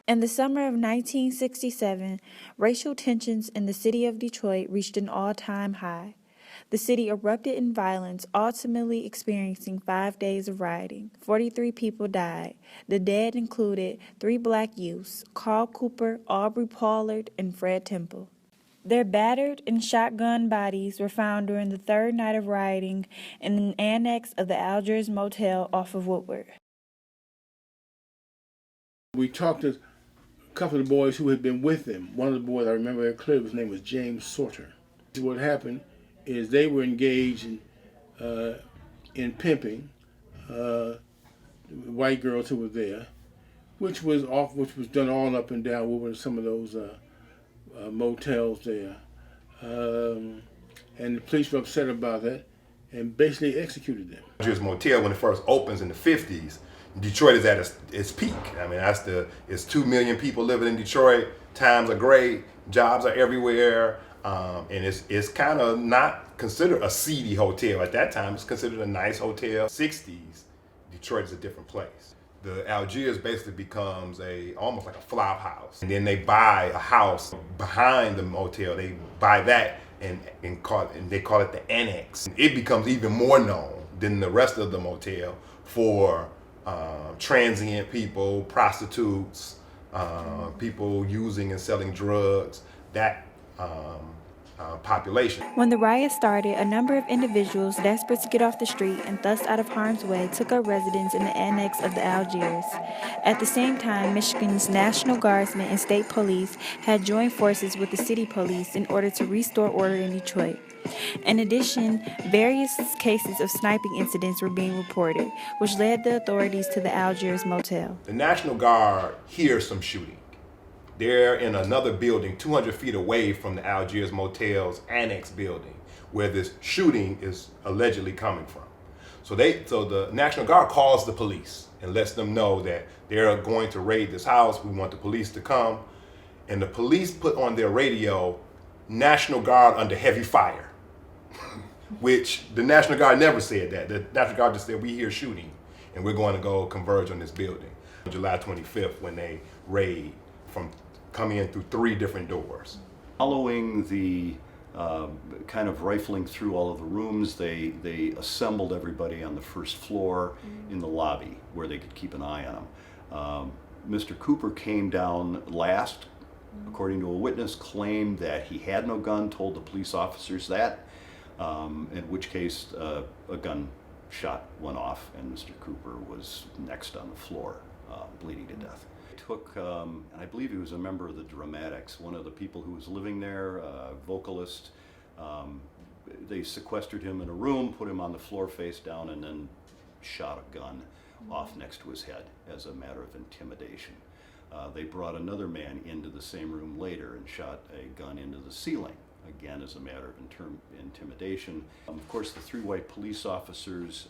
In the summer of 1967, racial tensions in the city of Detroit reached an all-time high. The city erupted in violence, ultimately experiencing 5 days of rioting. 43 people died. The dead included 3 black youths, Carl Cooper, Aubrey Pollard, and Fred Temple. Their battered and shotgun bodies were found during the third night of rioting in an annex of the Algiers Motel off of Woodward. We talked to a couple of the boys who had been with them. One of the boys I remember very clearly, his name was James Sorter. What happened is they were engaged in pimping white girls who were there, which was done all up and down Woodward, some of those motels there. And the police were upset about that and basically executed them. Algiers Motel, when it first opens in the 50s, Detroit is at its peak. I mean, it's 2 million people living in Detroit. Times are great, jobs are everywhere, and it's kind of not considered a seedy hotel at that time. It's considered a nice hotel. 60s, Detroit is a different place. The Algiers basically becomes almost like a flop house, and then they buy a house behind the motel. They buy that and they call it the annex. It becomes even more known than the rest of the motel for transient people, prostitutes, people using and selling drugs, that population. When the riot started, a number of individuals desperate to get off the street and thus out of harm's way took up residence in the annex of the Algiers. At the same time, Michigan's National Guardsmen and state police had joined forces with the city police in order to restore order in Detroit. In addition, various cases of sniping incidents were being reported, which led the authorities to the Algiers Motel. The National Guard hears some shooting. They're in another building 200 feet away from the Algiers Motel's annex building, where this shooting is allegedly coming from. So the National Guard calls the police and lets them know that they're going to raid this house. We want the police to come. And the police put on their radio, National Guard under heavy fire. Which the National Guard never said that. The National Guard just said, we hear shooting and we're going to go converge on this building. July 25th, when they raid come in through 3 different doors. Following the kind of rifling through all of the rooms, they assembled everybody on the first floor in the lobby where they could keep an eye on them. Mr. Cooper came down last, according to a witness, claimed that he had no gun, told the police officers that, in which case a gunshot went off and Mr. Cooper was next on the floor, bleeding to death. And I believe he was a member of the Dramatics, one of the people who was living there, vocalist. They sequestered him in a room, put him on the floor face down, and then shot a gun off next to his head as a matter of intimidation. They brought another man into the same room later and shot a gun into the ceiling, again as a matter of intimidation. Of course, the 3 white police officers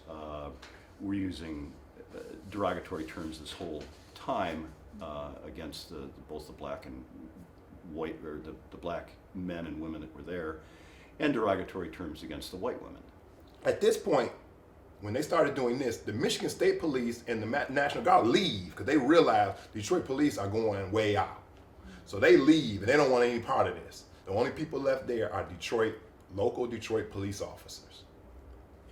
were using derogatory terms this whole time against both the black and white, or the black men and women that were there, and derogatory terms against the white women. At this point, when they started doing this, the Michigan State Police and the National Guard leave because they realize Detroit police are going way out. So they leave and they don't want any part of this. The only people left there are local Detroit police officers.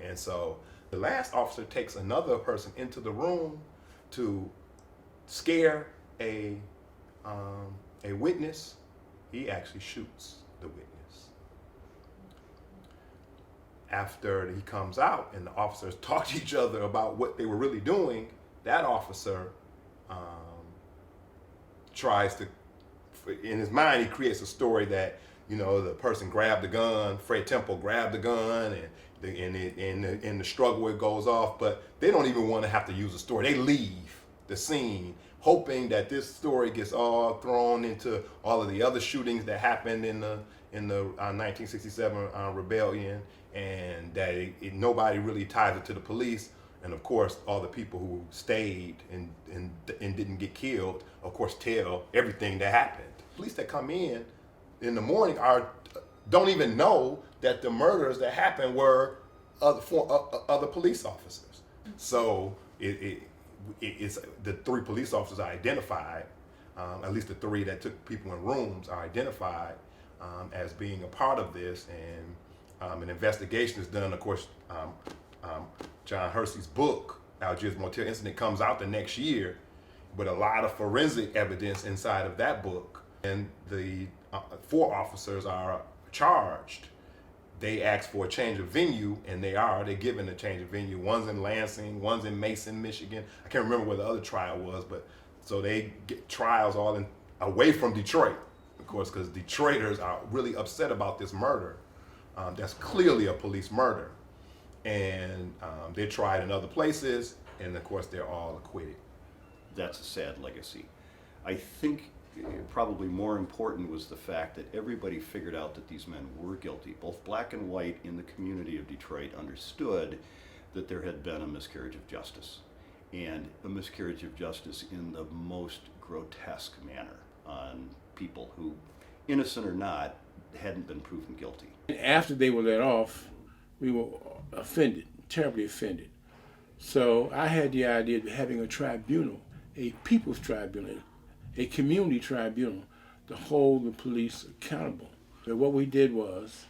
And so the last officer takes another person into the room to scare a witness. He actually shoots the witness. After he comes out and the officers talk to each other about what they were really doing, that officer tries to, in his mind, he creates a story that, the person grabbed the gun, Fred Temple grabbed the gun, and the struggle, it goes off, but they don't even want to have to use a story. They leave the scene hoping that this story gets all thrown into all of the other shootings that happened in the 1967 rebellion, and that nobody really ties it to the police. And of course, all the people who stayed and didn't get killed, of course, tell everything that happened. Police that come in the morning don't even know that the murders that happened were other police officers. So it's the 3 police officers are identified at least the 3 that took people in rooms are identified as being a part of this, and an investigation is done. Of course, John Hersey's book, Algiers Motel Incident, comes out the next year with a lot of forensic evidence inside of that book. And the 4 officers are charged. They ask for a change of venue, and they're given a change of venue. One's in Lansing, one's in Mason, Michigan. I can't remember where the other trial was, but so they get trials all away from Detroit, of course, because Detroiters are really upset about this murder. That's clearly a police murder. And they're tried in other places, and of course they're all acquitted. That's a sad legacy. I think probably more important was the fact that everybody figured out that these men were guilty. Both black and white in the community of Detroit understood that there had been a miscarriage of justice, and a miscarriage of justice in the most grotesque manner on people who, innocent or not, hadn't been proven guilty. After they were let off, we were offended, terribly offended. So I had the idea of having a tribunal, a people's tribunal, a community tribunal, to hold the police accountable. So what we did was,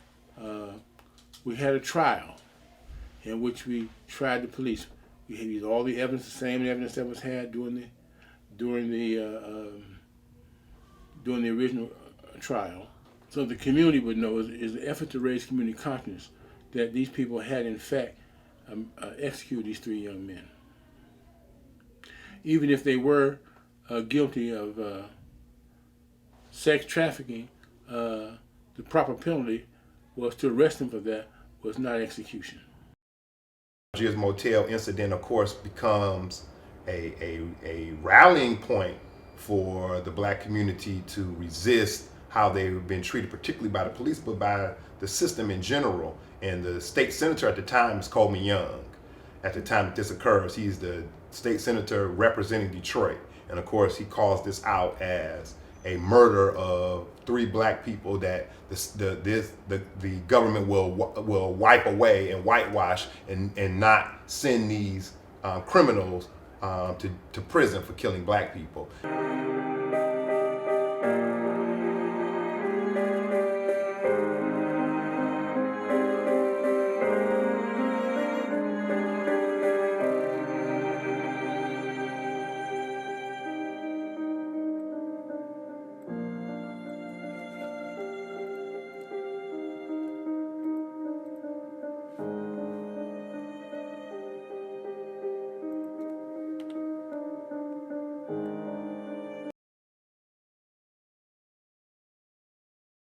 we had a trial in which we tried the police. We had used all the evidence, the same evidence that was had during the original trial. So the community would know is an effort to raise community consciousness that these people had in fact executed these 3 young men. Even if they were guilty of sex trafficking, the proper penalty was to arrest them for that, was not execution. Algiers Motel incident, of course, becomes a rallying point for the black community to resist how they've been treated, particularly by the police, but by the system in general. And the state senator at the time is Coleman Young. At the time that this occurs, he's the state senator representing Detroit. And of course, he calls this out as a murder of 3 black people that the government will wipe away and whitewash and not send these criminals to prison for killing black people.